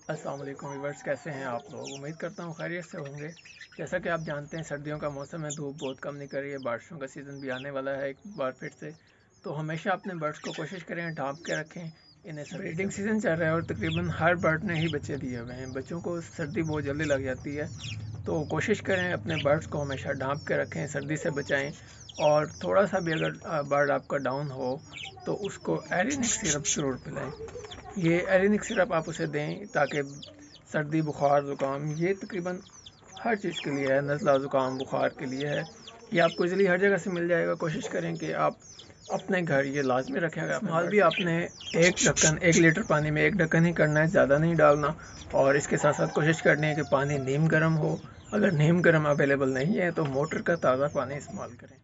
अस्सलाम वालेकुम व्यूअर्स, कैसे हैं आप लोग। उम्मीद करता हूँ खैरियत से होंगे। जैसा कि आप जानते हैं, सर्दियों का मौसम है, धूप बहुत कम निकल रही है, बारिशों का सीज़न भी आने वाला है एक बार फिर से। तो हमेशा अपने बर्ड्स को कोशिश करें ढांप के रखें। इन्हें ब्रीडिंग सीज़न चल रहा है और तकरीबन हर बर्ड ने ही बच्चे दिए हुए हैं। बच्चों को सर्दी बहुत जल्दी लग जाती है, तो कोशिश करें अपने बर्ड्स को हमेशा ढांप के रखें, सर्दी से बचाएं। और थोड़ा सा भी अगर बर्ड आपका डाउन हो तो उसको एरिनिक सिरप ज़रूर पिलाएं। ये एरिनिक सिरप आप उसे दें ताकि सर्दी बुखार ज़ुकाम ये तकरीबन हर चीज़ के लिए है, नज़ला ज़ुकाम बुखार के लिए है। ये आपको इजीली हर जगह से मिल जाएगा। कोशिश करें कि आप अपने घर ये लाजमी रखें। अगर इस्तेमाल भी आपने एक लीटर पानी में एक ढक्कन ही करना है, ज़्यादा नहीं डालना। और इसके साथ साथ कोशिश करनी है कि पानी नीम गर्म हो। अगर नीम गर्म अवेलेबल नहीं है तो मोटर का ताज़ा पानी इस्तेमाल करें।